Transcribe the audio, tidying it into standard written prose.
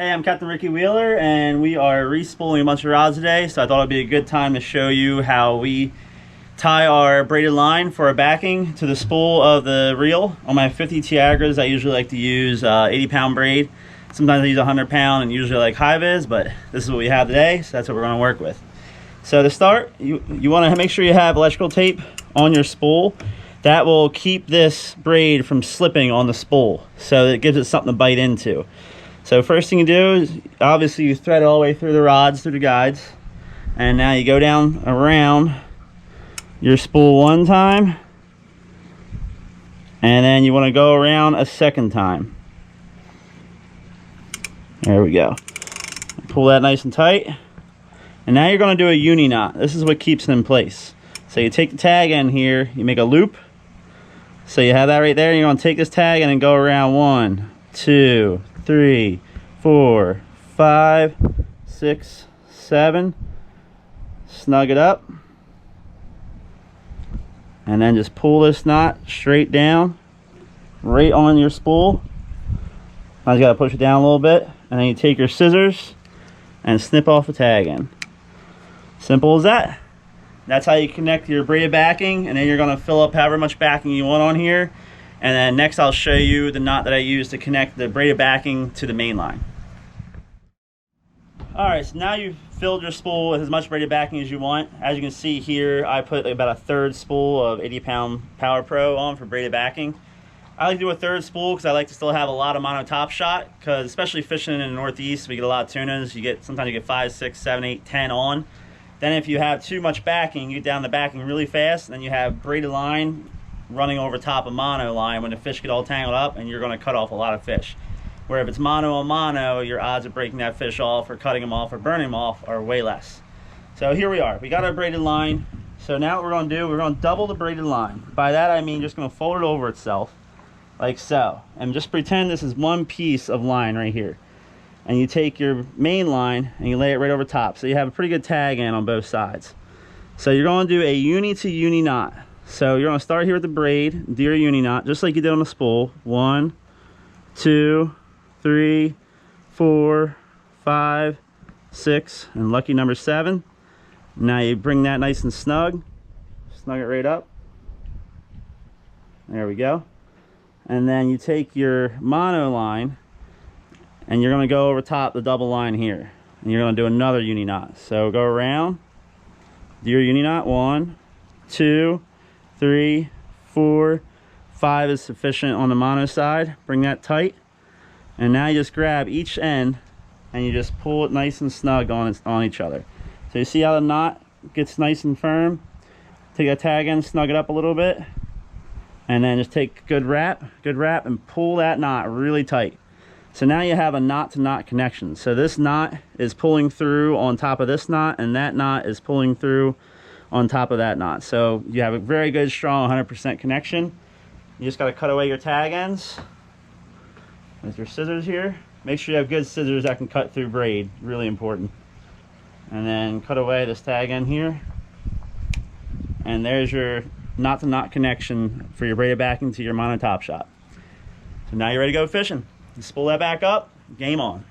Hey, I'm Captain Ricky Wheeler, and we are respooling a bunch of rods today, so I thought it'd be a good time to show you how we tie our braided line for our backing to the spool of the reel. On my 50 Tiagras, I usually like to use 80-pound braid. Sometimes I use 100-pound and usually like high-vis, but this is what we have today, so that's what we're going to work with. So to start, you want to make sure you have electrical tape on your spool. That will keep this braid from slipping on the spool, so it gives it something to bite into. So first thing you do is, obviously, you thread it all the way through the rods, through the guides, and now you go down around your spool one time, and then you want to go around a second time. There we go. Pull that nice and tight, and now you're going to do a uni knot. This is what keeps it in place. So you take the tag in here, you make a loop. So you have that right there. You're going to take this tag in and go around 1, 2, 3, 4, 5, 6, 7. Snug it up, and then just pull this knot straight down, right on your spool. I just gotta push it down a little bit, and then you take your scissors and snip off the tag end. Simple as that. That's how you connect your braided backing, and then you're gonna fill up however much backing you want on here. And then next I'll show you the knot that I use to connect the braided backing to the main line. Alright, so now you've filled your spool with as much braided backing as you want. As you can see here, I put about a third spool of 80-pound Power Pro on for braided backing. I like to do a third spool because I like to still have a lot of mono top shot, because especially fishing in the Northeast, we get a lot of tunas. Sometimes you get 5, 6, 7, 8, 10 on. Then if you have too much backing, you get down the backing really fast, and then you have braided line running over top of mono line when the fish get all tangled up, and you're going to cut off a lot of fish. Where if it's mono on mono, your odds of breaking that fish off or cutting them off or burning them off are way less. So here we are. We got our braided line. So now what we're going to do, we're going to double the braided line. By that I mean just going to fold it over itself like so. And just pretend this is one piece of line right here. And you take your main line and you lay it right over top. So you have a pretty good tag in on both sides. So you're going to do a uni to uni knot. So you're going to start here with the braid, do your uni knot, just like you did on the spool. 1, 2, 3, 4, 5, 6, and lucky number 7. Now you bring that nice and snug it right up. There we go. And then you take your mono line and you're going to go over top the double line here, and you're going to do another uni knot. So go around, do your uni knot. 1, 2, 3, 4, 5 is sufficient on the mono side. Bring that tight, and now you just grab each end and you just pull it nice and snug on each other. So you see how the knot gets nice and firm? Take that tag in, snug it up a little bit, and then just take good wrap and pull that knot really tight. So now you have a knot to knot connection. So this knot is pulling through on top of this knot, and that knot is pulling through on top of that knot. So you have a very good, strong 100% connection. You just got to cut away your tag ends with your scissors here. Make sure you have good scissors that can cut through braid, really important. And then cut away this tag end here. And there's your knot to knot connection for your braided backing to your mono top shot. So now you're ready to go fishing. You spool that back up, game on.